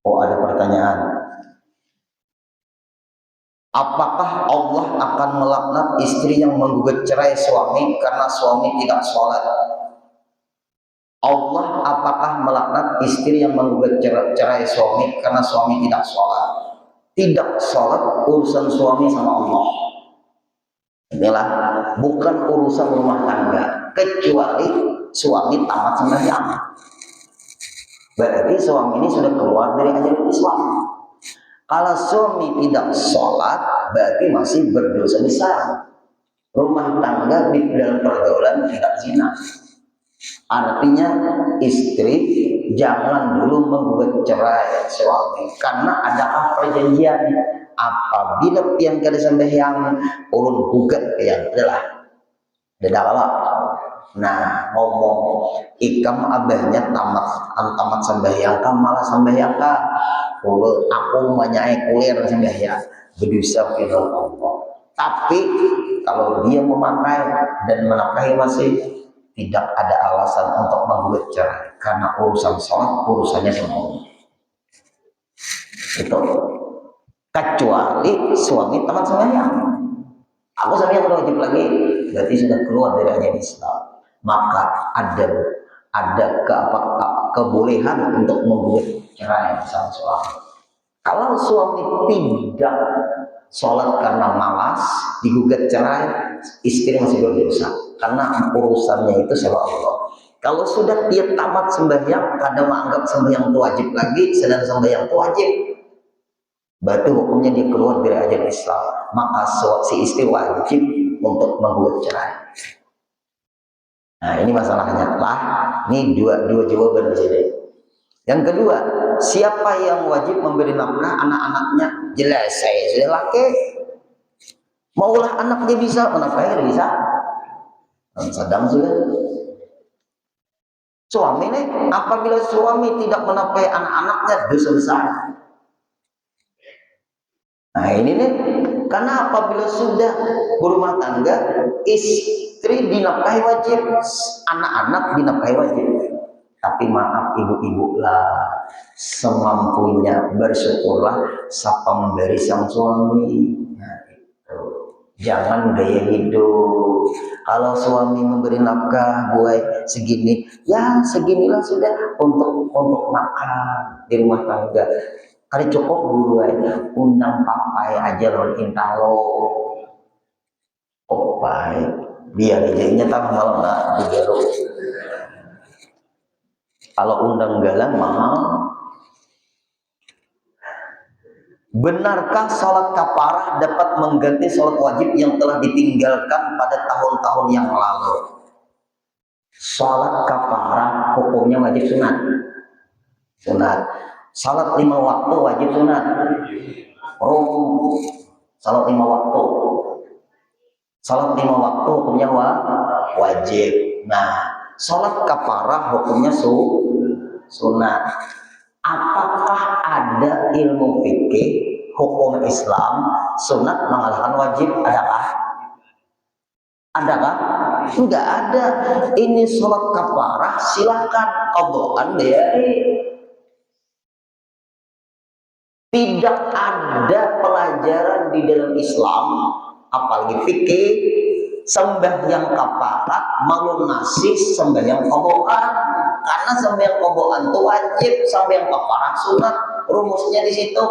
S1: Oh ada pertanyaan. Apakah Allah akan melaknat istri yang menggugat cerai suami karena suami tidak sholat? Allah apakah melaknat istri yang menggugat cerai suami karena suami tidak sholat? Tidak sholat urusan suami sama Allah. Inilah bukan urusan rumah tangga, kecuali suami tamat sembahyang. Berarti suami ini sudah keluar dari ajaran Islam. Kalau suami tidak sholat, berarti masih berdosa besar. Rumah tangga di dalam pergaulan tidak zina. Artinya istri jangan dulu menggugat cerai suami karena ada perjanjian apabila pian kada sembahyang ulun gugat pian adalah dedalak. Nah ngomong ikam abahnya tamat sembahyang kam malah sembahyang ka ulun aku menyai kulir sembahyang berdosa firman Allah. Tapi kalau dia memakai dan menafkahi masih tidak ada alasan untuk menggugat cerai karena urusan sholat urusannya semua itu kecuali suami tamat sembahyang. Aku sembahyang udah wajib lagi berarti sudah keluar dari ajaran Islam, maka ada kebolehan untuk menggugat cerai sang suami. Kalau suami tidak sholat karena malas digugat cerai, istri masih berdosa karena urusannya itu sama Allah. Kalau sudah dia tamat sembahyang, kadang menganggap sembahyang itu wajib lagi, sedang sembahyang itu wajib, berarti hukumnya dia keluar dari ajaran Islam. Maka si istri wajib untuk menggugat cerai. Nah ini masalahnya lah. Ini dua jawaban di sini. Yang kedua, siapa yang wajib memberi nafkah anak-anaknya? Jelas saya sudah laki. Maulah anaknya bisa, menafkahi bisa. Sedang sudah. Suami nih, apabila suami tidak menafkahi anak-anaknya dosa besar. Nah ini nih, karena apabila sudah berumah tangga, istri dinafkahi wajib, anak-anak dinafkahi wajib. Tapi maaf ibu-ibu lah, semampunya bersyukurlah sapa memberi sang suami. Nah, itu. Jangan gaya hidup. Kalau suami memberi nafkah buat segini, ya seginilah sudah untuk makan di rumah tangga. Kali cukup guru aja, undang papai aja loh intalo. Papai, biar jadinya tak malam nak digero. Kalau undang galang mahal. Benarkah sholat kafarah dapat mengganti sholat wajib yang telah ditinggalkan pada tahun-tahun yang lalu? Sholat kafarah hukumnya wajib sunat. Sunat. Sholat 5 waktu wajib sunat. Oh, sholat 5 waktu. Sholat 5 waktu hukumnya wajib. Nah, sholat kafarah hukumnya sunat. Apakah ada ilmu fikih hukum Islam sunat mengalahkan wajib? Adakah? Adakah? Enggak ada. Ini sholat kafarah silakan qadhaan dari. Tidak ada pelajaran di dalam Islam apalagi fikih sembahyang kafarat melunasi sembahyang qadhaan. Karena sembahyang qadhaan itu wajib, sembahyang kafarah sunat. Rumusnya di situ.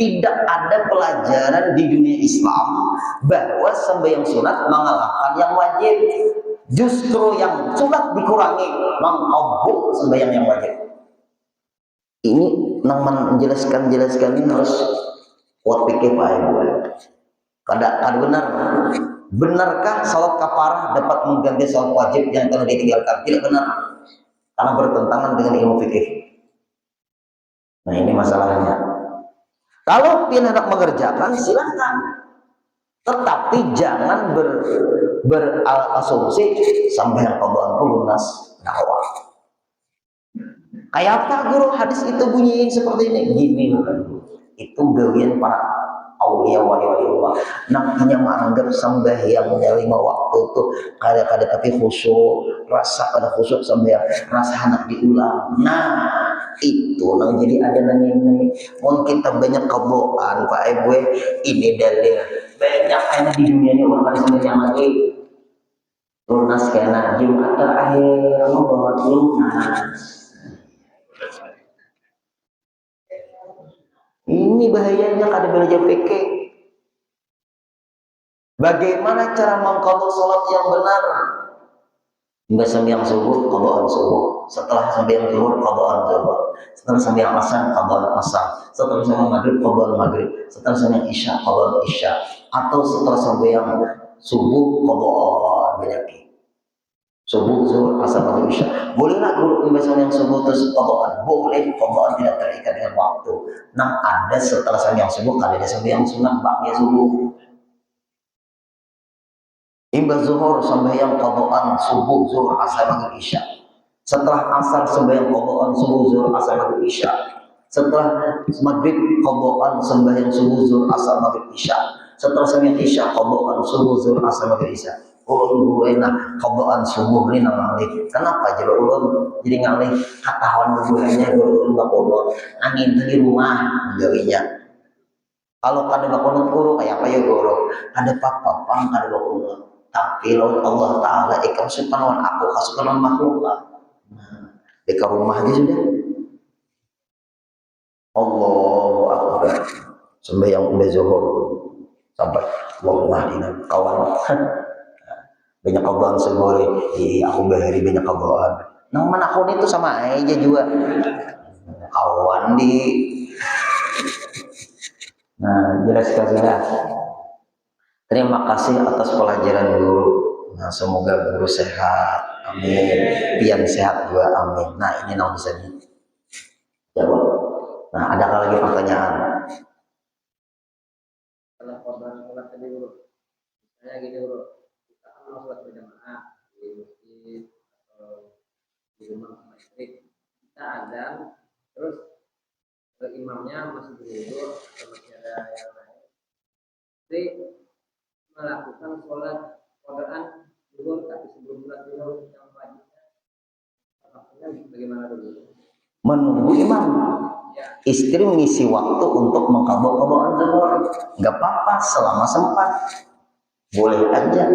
S1: Tidak ada pelajaran di dunia Islam bahwa sembahyang sunat mengalahkan yang wajib. Justru yang sunat dikurangi, mengobok sembahyang yang wajib. Ini nang menjelaskan ini harus kuat pikir Pak Ibu. Kada benar. Benarkah salat kafarah dapat mengganti salat wajib yang telah ditinggalkan? Tidak benar. Karena bertentangan dengan ilmu fikih. Nah, ini masalahnya. Kalau pian hendak mengerjakan silakan. Tetapi jangan berasumsi sampai qadhaan lunas dakwah. Kayak apa guru hadis itu bunyiin seperti ini? Gini itu gawian para aulia wali-wali Allah. Namanya menganggap sembahyangnya 5 waktu tuh kada tapi khusyuk, rasa kada khusyuk sembahyang, rasa hendak diulang. Nah, itu nang jadi ada nang mau kita banyak kebohongan Pak Ibu, ini dalil. Banyak anak di dunia ini orang pada sembahyang lagi. Lunas kena Jumat terakhir membawa lunas. Ini bahayanya kada belajar fikih. Bagaimana cara mengqadha salat yang benar? Mbak sembahyang subuh, qadhaan subuh. Setelah sembahyang zuhur, qadhaan zuhur. Setelah sembahyang asar, qadhaan asar. Setelah sembahyang maghrib, qadhaan maghrib. Setelah sembahyang isya, qadhaan isya. Atau setelah sembahyang subuh, qadhaan benyaki. Subuh, zuhur, asar, maghrib, isya. Boleh nak guru sembahyang subuh terus qadhaan? Boleh, qadhaan tidak terikat dengan waktu. Nah, ada setelah sembahyang subuh, kada ada sembahyang sunat ba'da subuh. Imba zuhur sembahyang qadhaan subuh, zuhur, asar, maghrib, isya. Setelah asar sembahyang qadhaan subuh, zuhur, asar, maghrib, isya. Setelah maghrib qadhaan sembahyang subuh, zuhur, asar, maghrib, isya. Setelah sembahyang isya qadhaan subuh, zuhur, asar, maghrib, isya. Ulun enak qadhaan subuh ni nang ngalih. Kenapa jero ulun jadi ngalih katahuan bubuhannya ulun bakono angin di rumah gawinya. Kalau kada bakono guru kayak apa ya guru? Ada papa kada bakono. Tapi laut Allah Ta'ala ikam supanuan aku kasukanan makhluk. Nah, di rumah aja sudah. Allahu Akbar. Sembahyang udah zuhur sampai Allahumma kawan. Banyak qadhaan segole. Aku bahari banyak qadhaan. Nang manakon itu sama aja juga. Kawan di. Nah, jelas sudah. Terima kasih atas pelajaran guru. Nah, semoga guru sehat. Amin. Pian sehat juga. Amin. Nah, ini nang bisa dijawab. Nah, adakah lagi pertanyaan?
S2: Kalau korban sholat tadi guru, saya gini guru, kita kan mau sholat berjamaah di masjid atau di rumah sama istri, kita azan, terus imamnya masih tidur atau masih ada yang lain, jadi melakukan sholat qadhaan zuhur tapi sebelum sholat zuhur yang wajibnya, maksudnya bagaimana dulu?
S1: Menunggu imam. Istri mengisi waktu untuk mengqadha qadhaan zuhur. Enggak apa-apa selama sempat. Boleh aja.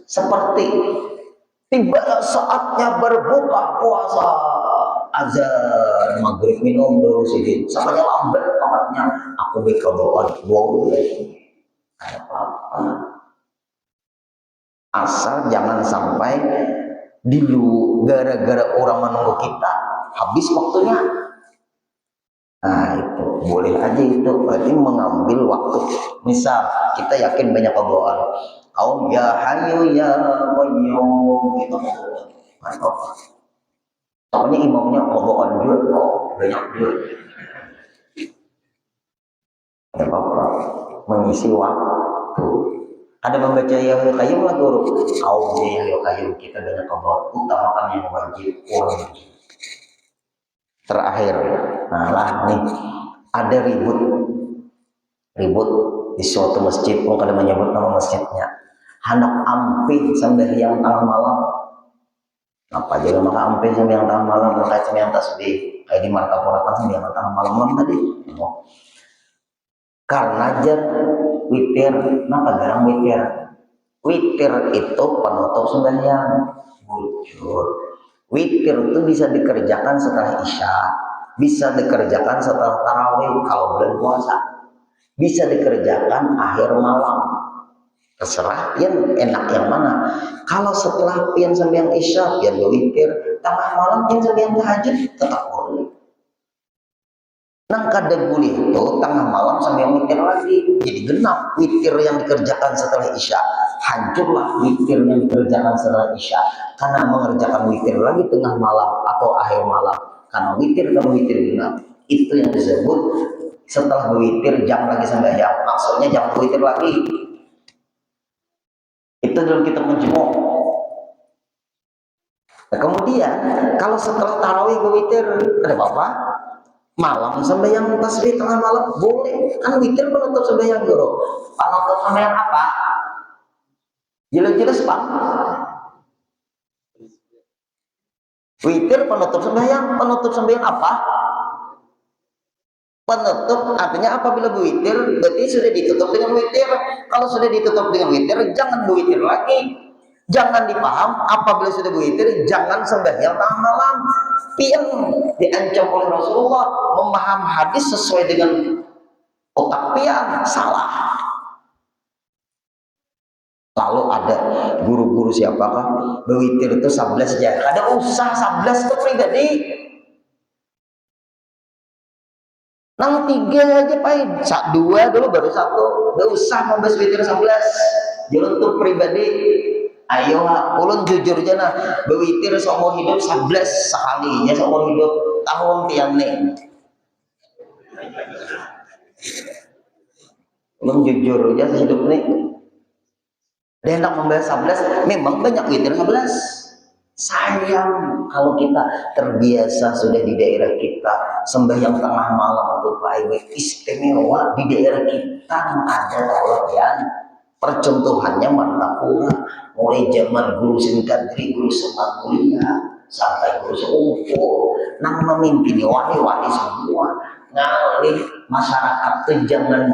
S1: Seperti tiba saatnya berbuka puasa, azan maghrib minum dulu sedikit. Sampai lambat dapatnya aku berdoa boleh, ada apa-apa. Asal jangan sampai dulu gara-gara orang menunggu kita habis waktunya. Nah itu boleh aja, itu berarti mengambil waktu. Misal kita yakin banyak berdoa, oh ya hayu ya qayyum gitu. Mantap. Soalnya imamnya berdoa juga, banyak juga. Tidak apa-apa, mengisi waktu. Ada membaca ya qayyum lah guru. Oh ya qayyum, kita banyak berdoa, utamakan yang wajib. Terakhir, nah lah nih ada ribut di suatu masjid, bukan ada menyebut nama masjidnya. Hendak ampi sembahyang tengah malam. Apa juga maka ampi sembahyang tengah malam, terkait sembahyang tasbih kayak di Martapura kan sembahyang tengah malam tadi. Karena jar witir, kenapa jarang witir? Witir itu penutup sembahyang. Bujur. Witir itu bisa dikerjakan setelah isya, bisa dikerjakan setelah tarawih kalau bulan puasa, bisa dikerjakan akhir malam. Terserah yang enak yang mana. Kalau setelah pian sembahyang isya, pian witir, tengah malam pian sembahyang tahajud tetap boleh. Nang kada boleh itu tengah malam sembahyang witir lagi, jadi genap witir yang dikerjakan setelah isya. Hancurlah witir yang dikerjakan setelah isya karena mengerjakan witir lagi tengah malam atau akhir malam. Karena witir kalau witir genap itu yang disebut setelah witir jangan lagi sembahyang. Maksudnya jangan witir lagi. Itu dalam kita menjemuk. Nah, kemudian kalau setelah tarawih witir ada apa-apa? Malam sembahyang tasbih tengah malam boleh, kan witir penutup sembahyang guru. Penutup sembahyang apa? Jelas-jelas Pak. Witir penutup sembahyang apa? Penutup artinya apabila witir berarti sudah ditutup dengan witir. Kalau sudah ditutup dengan witir jangan witir lagi. Jangan dipaham apabila sudah witir jangan sembahyang tengah malam. Pian diancam oleh Rasulullah memaham hadis sesuai dengan otak pian salah. Lalu ada guru-guru siapakah berwitir itu 11 jam. Ada usah 11 itu pribadi. Nang 3 aja pain. 2 dulu baru 1. Gak usah membahas witir 11. Jalan tuh pribadi. Ayo ulun jujur aja nah. Berwitir seumur hidup 11 sekalinya seumur hidup tahun tiang nih. Ulun jujur aja hidup nih. Dia hendak membahas 11, memang banyak witir 11. Sayang kalau kita terbiasa sudah di daerah kita sembahyang tengah malam itu Pak istimewa di daerah kita ada tawarian. Percontohannya Martapura mulai zaman guru Sinkadri, guru Semangulia sampai guru Seumpo nang memimpin wali-wali semua ngalih masyarakat tuh jangan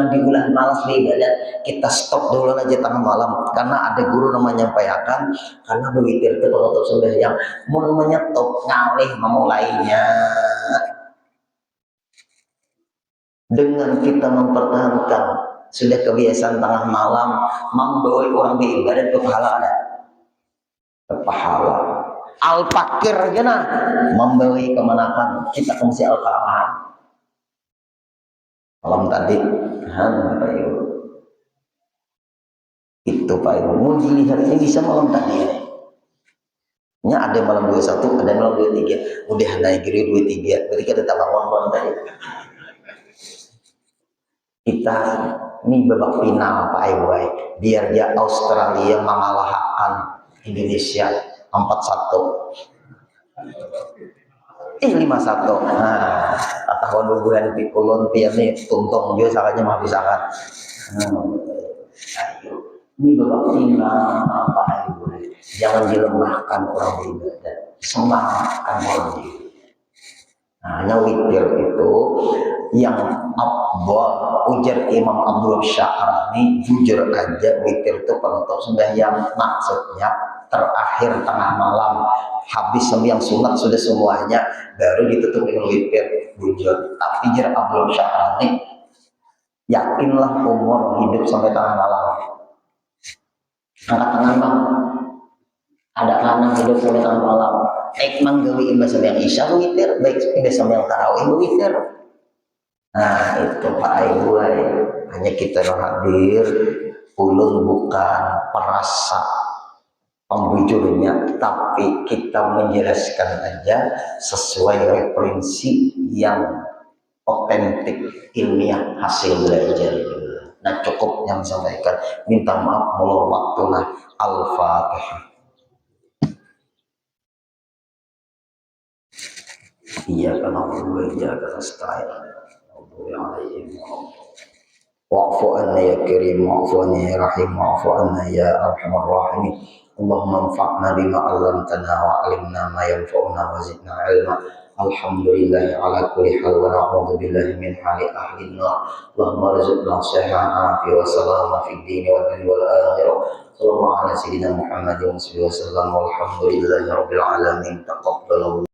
S1: diulang malas beribadat, kita stop dulu aja tengah malam karena ada guru namanya menyampaikan karena bewitir itu penutup sembahyang mau menyetop ngalih memulainya dengan kita mempertahankan sudah kebiasaan tengah malam membawa orang beribadat ke pahala ada ke pahala al-fakir aja nah membawa kemenangan kita kongsi al-karamahan malam tadi itu Pak Ibu mau dilihat ini bisa malam tadi nya ada malam 21 ada malam 23 udah naik giri 23 berarti kita tambah malam tadi kita ini babak final Pak Ibu biar dia Australia mengalahkan Indonesia 4-1 5-1 nah tahun bulan di kulon pian nih tuntung dia salahnya mah bisa kan ini babak final Pak Ibu jangan dilemahkan orang beribadah semangatkan orang diri nah witir itu yang afdal ujar Imam Abdul Sya'rani jujur aja witir itu penutup sembahyang maksudnya terakhir tengah malam habis sembahyang sunat sudah semuanya baru ditutup dengan witir bujur. Tapi jar Abdul Syahrani, yakinlah umur hidup sampai tengah malam. Angkat tangan bang. Ada kanan hidup sampai tengah malam. Mang gawi imba sampai yang isya witir, baik imba sampai yang tarawih witir. Nah itu Pak Aibuai, hanya kita hadir, ulun bukan perasa pembujurnya, tapi kita menjelaskan aja sesuai referensi yang otentik ilmiah hasil belajar. Nah cukup yang sampaikan, minta maaf mulur waktunya. Al-Fatihah. Iya kan aku jaga nasta'in. Wa'fu anna ya karim, wa'fu anna ya rahim, wa'fu anna ya arhamar rahimin. Allahumma anfa'na bima 'allamtana wa 'allimna ma yanfa'una wa zidna 'ilma. Alhamdulillah ala kulli hal wa na'udzu billahi min hali ahli an-nar. Allahumma rizqna sihhatan wa salama fid din wal dunya wal akhirah. Sallallahu ala sayyidina Muhammadin wa sallam walhamdulillahi rabbil alamin. Taqabbalallahu